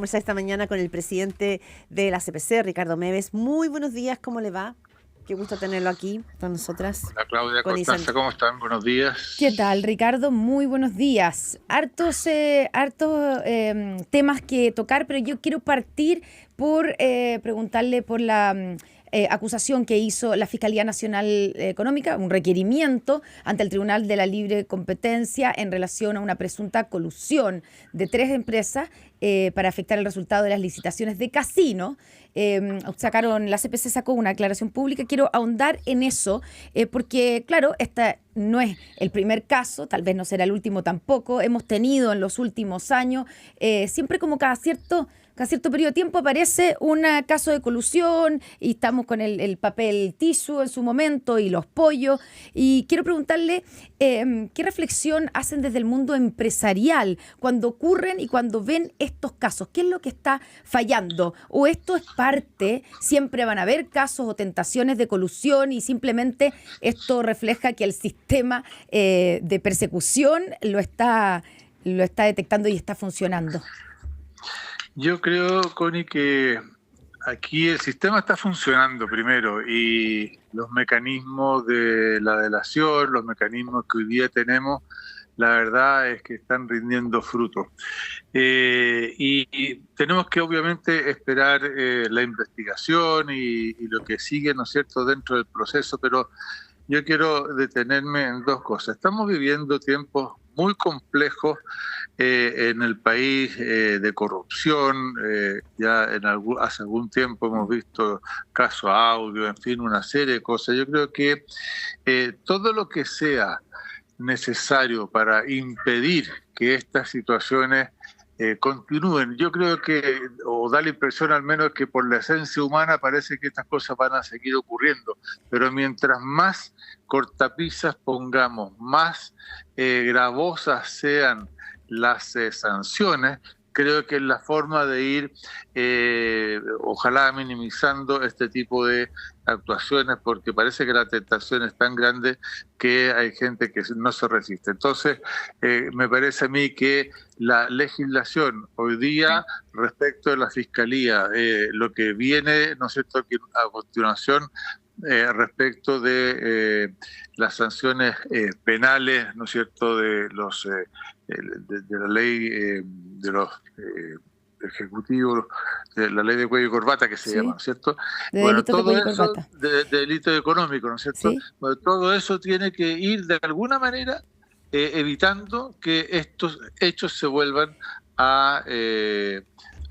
conversar esta mañana con el presidente de la CPC, Ricardo Mewes. Muy buenos días, ¿cómo le va? Qué gusto tenerlo aquí con nosotras. Hola Claudia, Con Constanza, ¿cómo están? Buenos ¿Qué días. tal, Ricardo? Muy buenos días. Temas que tocar, pero yo quiero partir por preguntarle por la acusación que hizo la Fiscalía Nacional Económica, un requerimiento ante el Tribunal de la Libre Competencia en relación a una presunta colusión de 3 empresas para afectar el resultado de las licitaciones de casino. La CPC sacó una aclaración pública. Quiero ahondar en eso porque, claro, esta no es el primer caso, tal vez no será el último tampoco. Hemos tenido en los últimos años, siempre como cada cierto periodo de tiempo aparece un caso de colusión y estamos con el papel tissue en su momento y los pollos. Y quiero preguntarle qué reflexión hacen desde el mundo empresarial cuando ocurren y cuando ven estos casos. ¿Qué es lo que está fallando? ¿O esto es parte, siempre van a haber casos o tentaciones de colusión y simplemente esto refleja que el sistema de persecución lo está detectando y está funcionando? Yo creo, Connie, que aquí el sistema está funcionando primero y los mecanismos de la delación, los mecanismos que hoy día tenemos, la verdad es que están rindiendo frutos. Y tenemos que obviamente esperar la investigación y lo que sigue, ¿no es cierto?, dentro del proceso, pero yo quiero detenerme en dos cosas. Estamos viviendo tiempos muy complejos en el país de corrupción. Hace algún tiempo hemos visto caso audio, en fin, una serie de cosas. Yo creo que todo lo que sea necesario para impedir que estas situaciones continúen. Yo creo que, o da la impresión al menos que por la esencia humana parece que estas cosas van a seguir ocurriendo, pero mientras más cortapisas pongamos, más gravosas sean las sanciones, creo que es la forma de ir, ojalá minimizando este tipo de actuaciones, porque parece que la tentación es tan grande que hay gente que no se resiste. Entonces, me parece a mí que la legislación hoy día respecto de la Fiscalía, lo que viene, ¿no es cierto?, a continuación, respecto de las sanciones penales, ¿no es cierto?, de los de la ley de los ejecutivos, de la ley de cuello y corbata que se llama, ¿no es cierto? De Bueno, delitos de todo cuello y eso corbata. de delito económico, ¿no es cierto? ¿Sí? Bueno, todo eso tiene que ir de alguna manera evitando que estos hechos se vuelvan a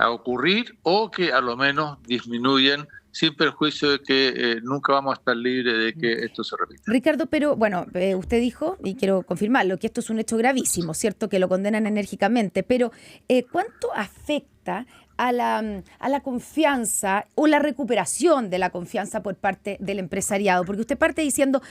ocurrir o que a lo menos disminuyan, sin perjuicio de que nunca vamos a estar libres de que esto se repita. Ricardo, pero bueno, usted dijo, y quiero confirmarlo, que esto es un hecho gravísimo, ¿cierto? Que lo condenan enérgicamente, pero ¿cuánto afecta a la confianza o la recuperación de la confianza por parte del empresariado? Porque usted parte diciendo,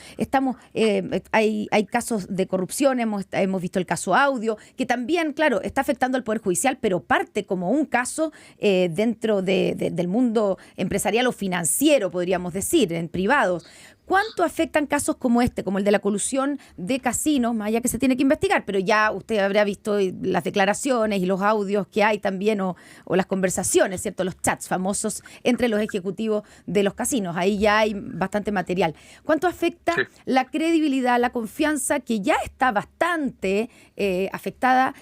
hay casos de corrupción, hemos visto el caso audio, que también, claro, está afectando al Poder Judicial, pero parte como un caso dentro del mundo empresarial o financiero, podríamos decir, en privados. ¿Cuánto afectan casos como este, como el de la colusión de casinos, más allá que se tiene que investigar? Pero ya usted habrá visto las declaraciones y los audios que hay también, o las conversaciones, ¿cierto? Los chats famosos entre los ejecutivos de los casinos. Ahí ya hay bastante material. ¿Cuánto afecta la credibilidad, la confianza, que ya está bastante afectada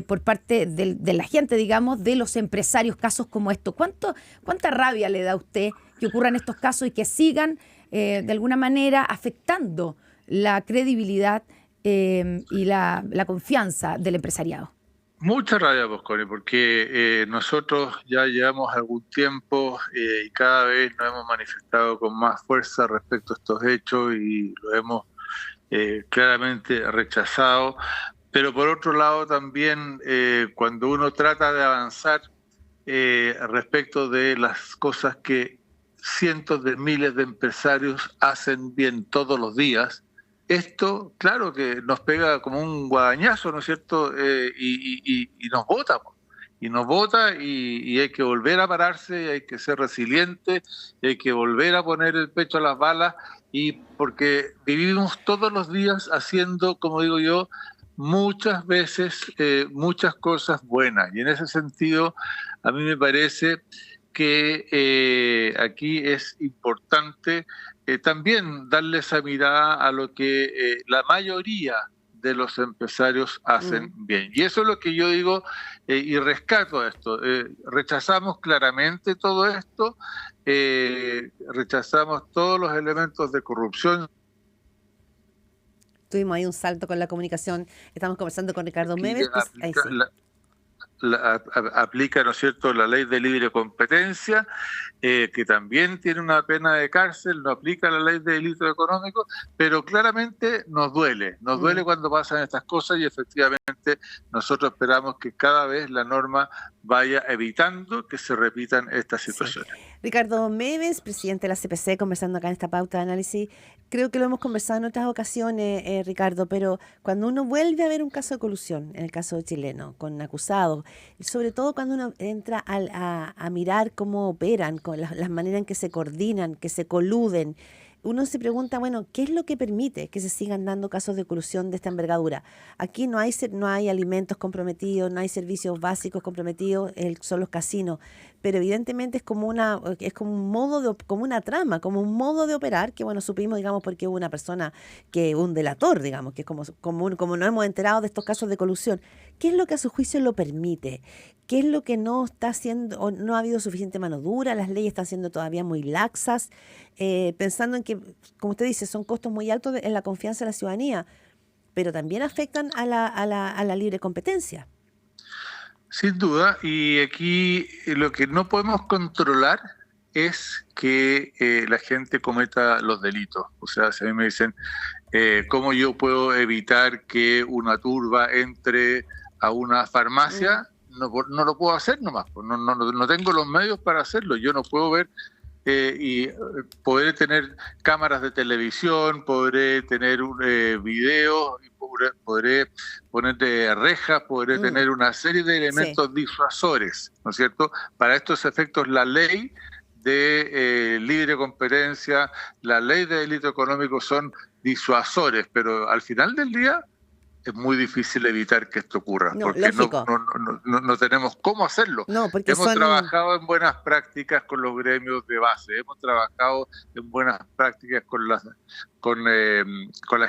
por parte de la gente, digamos, de los empresarios, casos como estos? ¿Cuánta rabia le da a usted que ocurran estos casos y que sigan de alguna manera afectando la credibilidad y la confianza del empresariado? Mucha rabia, Bosconi, porque nosotros ya llevamos algún tiempo y cada vez nos hemos manifestado con más fuerza respecto a estos hechos y lo hemos claramente rechazado. Pero por otro lado también, cuando uno trata de avanzar respecto de las cosas que cientos de miles de empresarios hacen bien todos los días, esto, claro que nos pega como un guadañazo, ¿no es cierto? Y nos bota, y nos bota y hay que volver a pararse, hay que ser resiliente, hay que volver a poner el pecho a las balas, y porque vivimos todos los días haciendo, como digo yo, muchas veces muchas cosas buenas, y en ese sentido a mí me parece que aquí es importante también darle esa mirada a lo que la mayoría de los empresarios hacen bien. Y eso es lo que yo digo y rescato esto. Rechazamos claramente todo esto, rechazamos todos los elementos de corrupción. Tuvimos ahí un salto con la comunicación. Estamos conversando con Ricardo Meves. Ahí sí. Aplica, ¿no es cierto?, la ley de libre competencia, que también tiene una pena de cárcel, no aplica la ley de delito económico, pero claramente nos duele cuando pasan estas cosas y efectivamente nosotros esperamos que cada vez la norma vaya evitando que se repitan estas situaciones. Sí. Ricardo Meves, presidente de la CPC, conversando acá en esta pauta de análisis. Creo que lo hemos conversado en otras ocasiones, Ricardo, pero cuando uno vuelve a ver un caso de colusión, en el caso chileno, con acusados, sobre todo cuando uno entra a mirar cómo operan, con las maneras en que se coordinan, que se coluden, uno se pregunta, bueno, ¿qué es lo que permite que se sigan dando casos de colusión de esta envergadura? Aquí no hay alimentos comprometidos, no hay servicios básicos comprometidos, son los casinos, pero evidentemente es como un modo como una trama, como un modo de operar que, bueno, supimos, digamos, porque hubo una persona un delator, digamos, que es como nos hemos enterado de estos casos de colusión. ¿Qué es lo que a su juicio lo permite? ¿Qué es lo que no está haciendo, o no ha habido suficiente mano dura? Las leyes están siendo todavía muy laxas, pensando en que, como usted dice, son costos muy altos en la confianza de la ciudadanía, pero también afectan a la libre competencia. Sin duda, y aquí lo que no podemos controlar es que la gente cometa los delitos. O sea, si a mí me dicen, ¿cómo yo puedo evitar que una turba entre a una farmacia? No lo puedo hacer nomás, no tengo los medios para hacerlo. Yo no puedo ver y podré tener cámaras de televisión, podré tener videos, podré poner rejas, podré tener una serie de elementos disuasores, ¿no es cierto? Para estos efectos, la ley de libre competencia, la ley de delito económico son disuasores, pero al final del día es muy difícil evitar que esto ocurra, porque no tenemos cómo hacerlo. Hemos trabajado en buenas prácticas con los gremios de base, hemos trabajado en buenas prácticas con las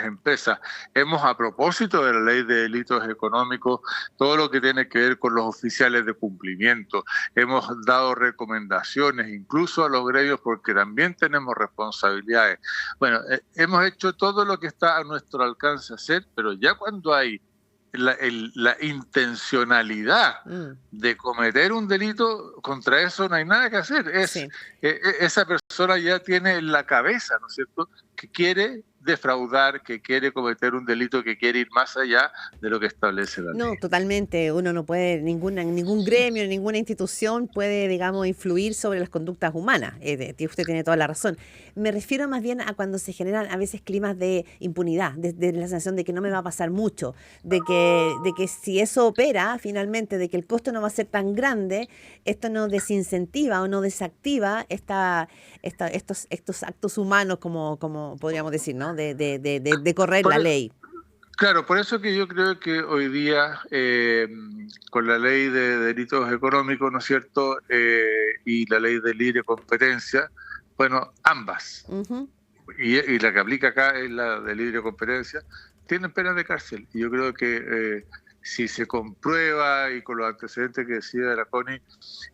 empresas. A propósito de la ley de delitos económicos, todo lo que tiene que ver con los oficiales de cumplimiento, hemos dado recomendaciones incluso a los gremios porque también tenemos responsabilidades. Bueno, hemos hecho todo lo que está a nuestro alcance hacer, pero ya cuando hay la intencionalidad de cometer un delito, contra eso no hay nada que hacer. Esa persona ya tiene en la cabeza, ¿no es cierto?, que quiere defraudar, que quiere cometer un delito, que quiere ir más allá de lo que establece la ley. No, totalmente. Uno no puede, ningún gremio, ninguna institución puede, digamos, influir sobre las conductas humanas. Usted tiene toda la razón. Me refiero más bien a cuando se generan a veces climas de impunidad, de la sensación de que no me va a pasar mucho, de que si eso opera, finalmente, de que el costo no va a ser tan grande, esto no desincentiva o no desactiva estos actos humanos, como podríamos decir, ¿no? De correr la ley. Claro, por eso que yo creo que hoy día, con la ley de delitos económicos, ¿no es cierto?, y la ley de libre competencia, bueno, ambas, y la que aplica acá es la de libre competencia, tienen pena de cárcel. Y yo creo que si se comprueba, y con los antecedentes que decía la Connie,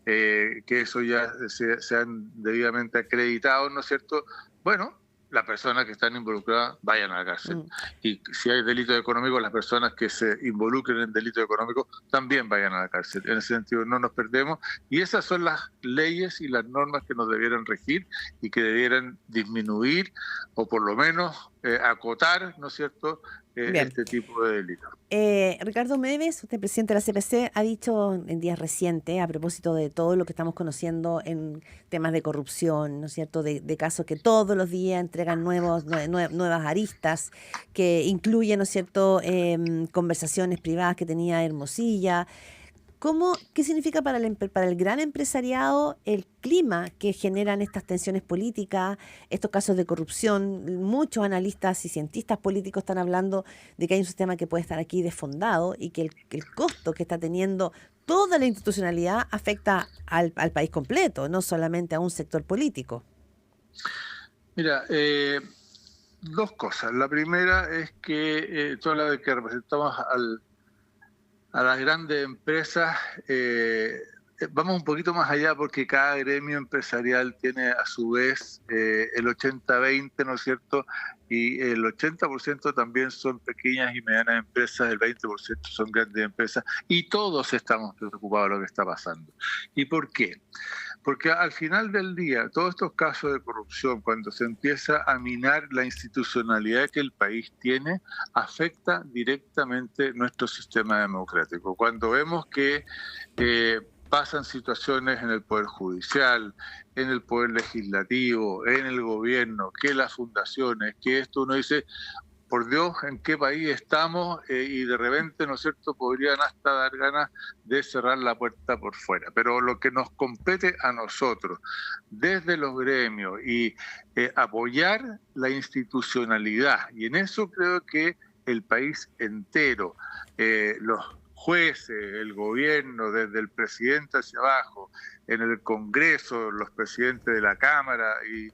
que eso ya sean debidamente acreditados, ¿no es cierto?, bueno, las personas que están involucradas vayan a la cárcel. Y si hay delitos económicos, las personas que se involucren en delitos económicos también vayan a la cárcel. En ese sentido no nos perdemos. Y esas son las leyes y las normas que nos debieran regir y que debieran disminuir o por lo menos acotar, ¿no es cierto?, este tipo de delitos. Ricardo Meves, usted presidente de la CPC, ha dicho en días recientes, a propósito de todo lo que estamos conociendo en temas de corrupción, ¿no es cierto?, de casos que todos los días entregan nuevas aristas, que incluyen, ¿no es cierto?, conversaciones privadas que tenía Hermosilla. ¿Qué significa para el gran empresariado el clima que generan estas tensiones políticas, estos casos de corrupción? Muchos analistas y cientistas políticos están hablando de que hay un sistema que puede estar aquí desfondado y que el costo que está teniendo toda la institucionalidad afecta al país completo, no solamente a un sector político. Mira, dos cosas. La primera es que toda la vez que representamos a las grandes empresas, vamos un poquito más allá porque cada gremio empresarial tiene a su vez el 80-20, ¿no es cierto? Y el 80% también son pequeñas y medianas empresas, el 20% son grandes empresas, y todos estamos preocupados de lo que está pasando. ¿Y por qué? Porque al final del día, todos estos casos de corrupción, cuando se empieza a minar la institucionalidad que el país tiene, afecta directamente nuestro sistema democrático. Cuando vemos que pasan situaciones en el Poder Judicial, en el Poder Legislativo, en el gobierno, que las fundaciones, que esto, uno dice, por Dios, ¿en qué país estamos? Y de repente, ¿no es cierto?, podrían hasta dar ganas de cerrar la puerta por fuera. Pero lo que nos compete a nosotros, desde los gremios, y apoyar la institucionalidad, y en eso creo que el país entero, los jueces, el gobierno, desde el presidente hacia abajo, en el Congreso, los presidentes de la Cámara y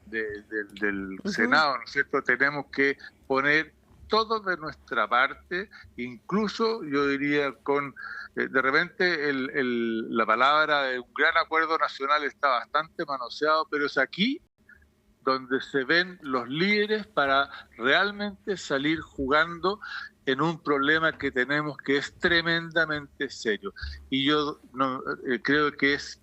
del Senado, ¿no es cierto?, tenemos que poner todo de nuestra parte, incluso yo diría con, de repente la palabra de un gran acuerdo nacional está bastante manoseado, pero es aquí donde se ven los líderes para realmente salir jugando en un problema que tenemos que es tremendamente serio. Y yo creo que es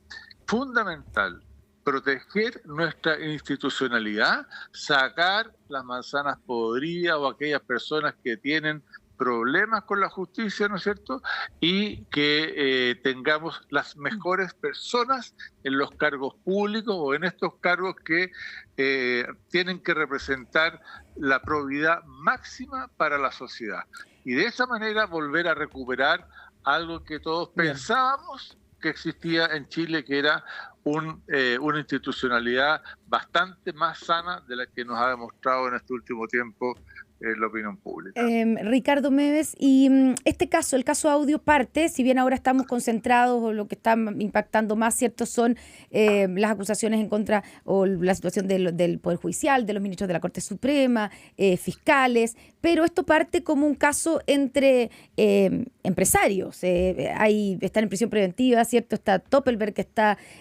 fundamental proteger nuestra institucionalidad, sacar las manzanas podridas o aquellas personas que tienen problemas con la justicia, ¿no es cierto? Y que tengamos las mejores personas en los cargos públicos o en estos cargos que tienen que representar la probidad máxima para la sociedad. Y de esa manera volver a recuperar algo que todos pensábamos que existía en Chile, que era una institucionalidad bastante más sana de la que nos ha demostrado en este último tiempo la opinión pública. Ricardo Meves, y este caso, el caso Audio parte, si bien ahora estamos concentrados o lo que está impactando más, ¿cierto?, son las acusaciones en contra o la situación del Poder Judicial, de los ministros de la Corte Suprema, fiscales, pero esto parte como un caso entre empresarios. Están en prisión preventiva, ¿cierto? Está Doppelberg,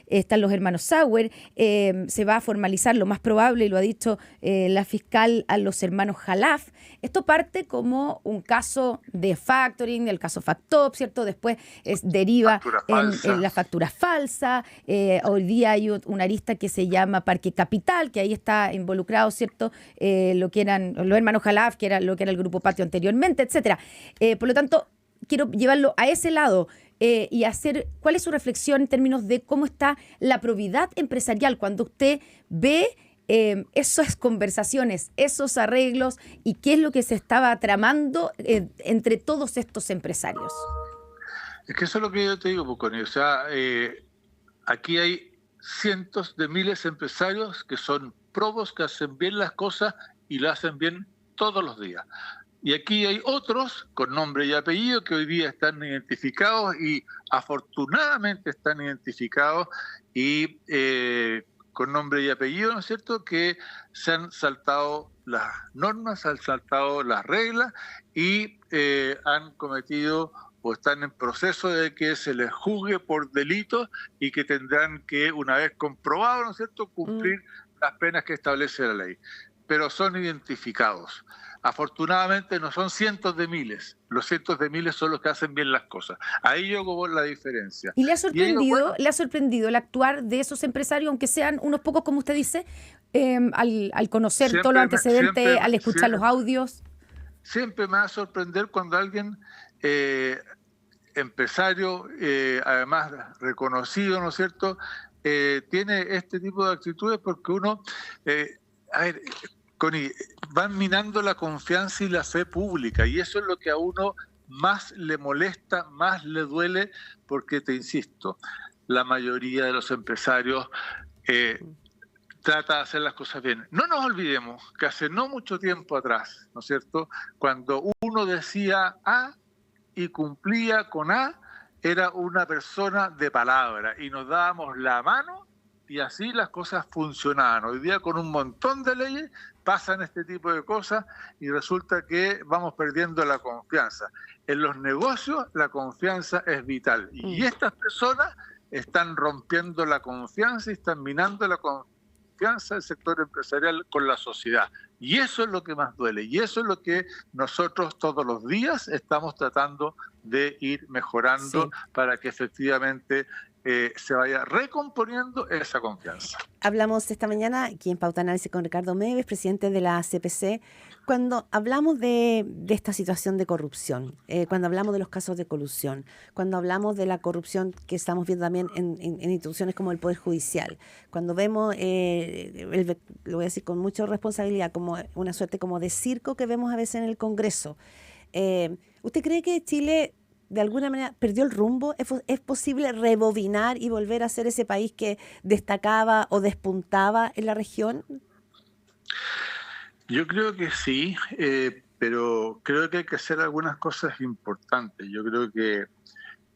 están los hermanos Sauer, se va a formalizar lo más probable, y lo ha dicho la fiscal, a los hermanos Jalaf. Esto parte como un caso de factoring, el caso Factop, ¿cierto? Después deriva en la factura falsa. Hoy día hay una arista que se llama Parque Capital, que ahí está involucrado, ¿cierto? Lo que eran los hermanos Jalaf, que era lo que era el Grupo Patio anteriormente, etcétera. Por lo tanto, quiero llevarlo a ese lado y hacer cuál es su reflexión en términos de cómo está la probidad empresarial cuando usted ve esas conversaciones, esos arreglos, y qué es lo que se estaba tramando entre todos estos empresarios. Es que eso es lo que yo te digo, Puconi. O sea, aquí hay cientos de miles de empresarios que son probos, que hacen bien las cosas y lo hacen bien todos los días. Y aquí hay otros con nombre y apellido que hoy día están identificados, y afortunadamente están identificados y con nombre y apellido, ¿no es cierto?, que se han saltado las normas, han saltado las reglas y han cometido o están en proceso de que se les juzgue por delitos y que tendrán que, una vez comprobado, ¿no es cierto?, cumplir las penas que establece la ley. Pero son identificados. Afortunadamente no son cientos de miles. Los cientos de miles son los que hacen bien las cosas. Ahí yo hago la diferencia. ¿Y le ha sorprendido el actuar de esos empresarios, aunque sean unos pocos, como usted dice, al conocer todos los antecedentes, al escuchar los audios? Siempre me va a sorprender cuando alguien, empresario, además reconocido, ¿no es cierto?, tiene este tipo de actitudes, porque uno... a ver, Connie, van minando la confianza y la fe pública, y eso es lo que a uno más le molesta, más le duele, porque te insisto, la mayoría de los empresarios trata de hacer las cosas bien. No nos olvidemos que hace no mucho tiempo atrás, ¿no es cierto?, cuando uno decía A y cumplía con A, era una persona de palabra y nos dábamos la mano y así las cosas funcionaban. Hoy día con un montón de leyes pasan este tipo de cosas y resulta que vamos perdiendo la confianza. En los negocios la confianza es vital y estas personas están rompiendo la confianza y están minando la confianza del sector empresarial con la sociedad. Y eso es lo que más duele y eso es lo que nosotros todos los días estamos tratando de ir mejorando para que efectivamente se vaya recomponiendo esa confianza. Hablamos esta mañana aquí en Pauta Análisis con Ricardo Meves, presidente de la CPC, cuando hablamos de esta situación de corrupción, cuando hablamos de los casos de colusión, cuando hablamos de la corrupción que estamos viendo también en instituciones como el Poder Judicial, cuando vemos, lo voy a decir con mucha responsabilidad, como una suerte como de circo que vemos a veces en el Congreso. ¿Usted cree que Chile de alguna manera perdió el rumbo? ¿Es posible rebobinar y volver a ser ese país que destacaba o despuntaba en la región? Yo creo que sí, pero creo que hay que hacer algunas cosas importantes. Yo creo que,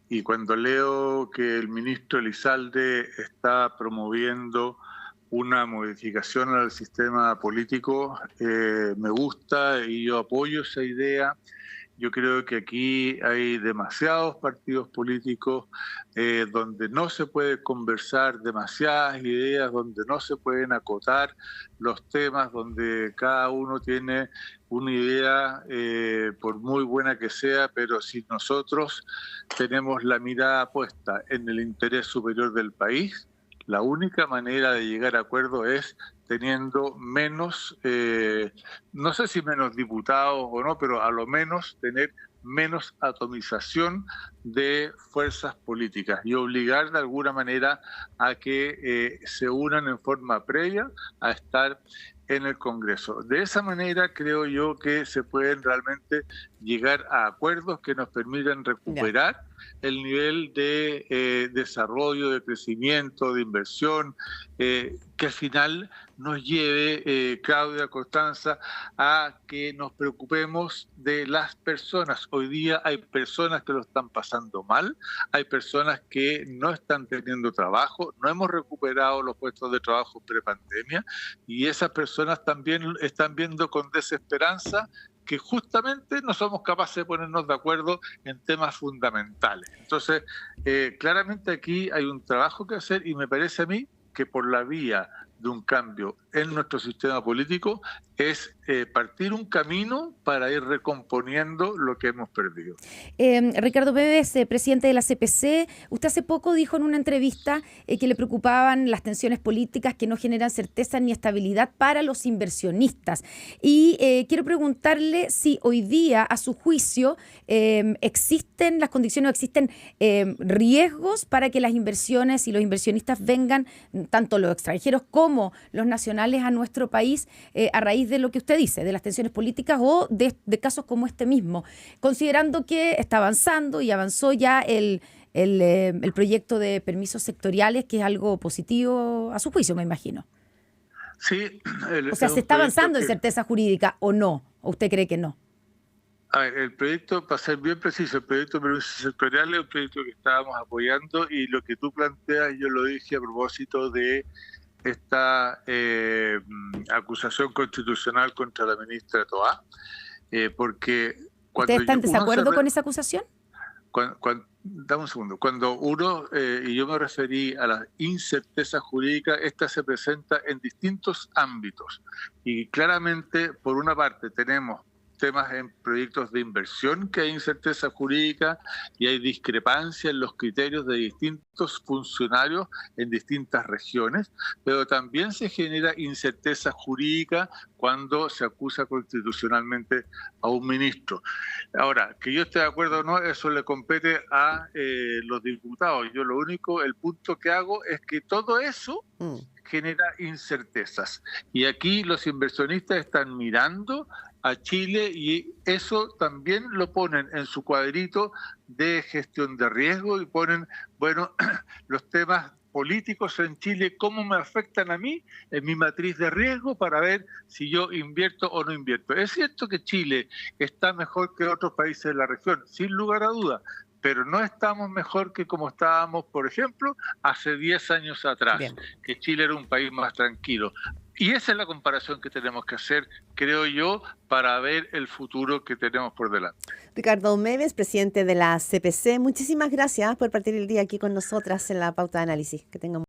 y cuando leo que el ministro Elizalde está promoviendo una modificación al sistema político, me gusta y yo apoyo esa idea. Yo creo que aquí hay demasiados partidos políticos donde no se puede conversar, demasiadas ideas, donde no se pueden acotar los temas, donde cada uno tiene una idea, por muy buena que sea, pero si nosotros tenemos la mirada puesta en el interés superior del país, la única manera de llegar a acuerdo es teniendo menos, no sé si menos diputados o no, pero a lo menos tener menos atomización de fuerzas políticas y obligar de alguna manera a que se unan en forma previa a estar en el Congreso. De esa manera creo yo que se pueden realmente llegar a acuerdos que nos permitan recuperar el nivel de desarrollo, de crecimiento, de inversión, que al final nos lleve, Claudia, Constanza, a que nos preocupemos de las personas. Hoy día hay personas que lo están pasando mal, hay personas que no están teniendo trabajo, no hemos recuperado los puestos de trabajo prepandemia y esas personas también están viendo con desesperanza que justamente no somos capaces de ponernos de acuerdo en temas fundamentales. Entonces, claramente aquí hay un trabajo que hacer y me parece a mí que por la vía de un cambio en nuestro sistema político es partir un camino para ir recomponiendo lo que hemos perdido. Ricardo Meves, presidente de la CPC, usted hace poco dijo en una entrevista que le preocupaban las tensiones políticas que no generan certeza ni estabilidad para los inversionistas. Y quiero preguntarle si hoy día, a su juicio, existen las condiciones, existen riesgos para que las inversiones y los inversionistas vengan, tanto los extranjeros como los nacionales, a nuestro país a raíz de lo que usted dice, de las tensiones políticas o de casos como este mismo, considerando que está avanzando y avanzó ya el proyecto de permisos sectoriales, que es algo positivo a su juicio, me imagino. Sí. O sea, ¿se está avanzando en certeza jurídica o no? ¿O usted cree que no? A ver, el proyecto, para ser bien preciso, el proyecto de permisos sectoriales es un proyecto que estábamos apoyando y lo que tú planteas, yo lo dije a propósito de esta acusación constitucional contra la ministra Toá, porque cuando ¿Ustedes están en desacuerdo con esa acusación? Dame un segundo. Cuando uno, y yo me referí a la incerteza jurídica, esta se presenta en distintos ámbitos y claramente, por una parte, tenemos temas en proyectos de inversión que hay incerteza jurídica y hay discrepancia en los criterios de distintos funcionarios en distintas regiones, pero también se genera incerteza jurídica cuando se acusa constitucionalmente a un ministro. Ahora, que yo esté de acuerdo o no, eso le compete a los diputados. Yo lo único, el punto que hago es que todo eso genera incertezas. Y aquí los inversionistas están mirando a Chile y eso también lo ponen en su cuadrito de gestión de riesgo y ponen, bueno, los temas políticos en Chile, cómo me afectan a mí en mi matriz de riesgo para ver si yo invierto o no invierto. Es cierto que Chile está mejor que otros países de la región, sin lugar a duda, pero no estamos mejor que como estábamos, por ejemplo, hace 10 años atrás, Bien. que Chile era un país más tranquilo. Y esa es la comparación que tenemos que hacer, creo yo, para ver el futuro que tenemos por delante. Ricardo Meves, presidente de la CPC, muchísimas gracias por partir el día aquí con nosotras en la pauta de análisis. Que tengan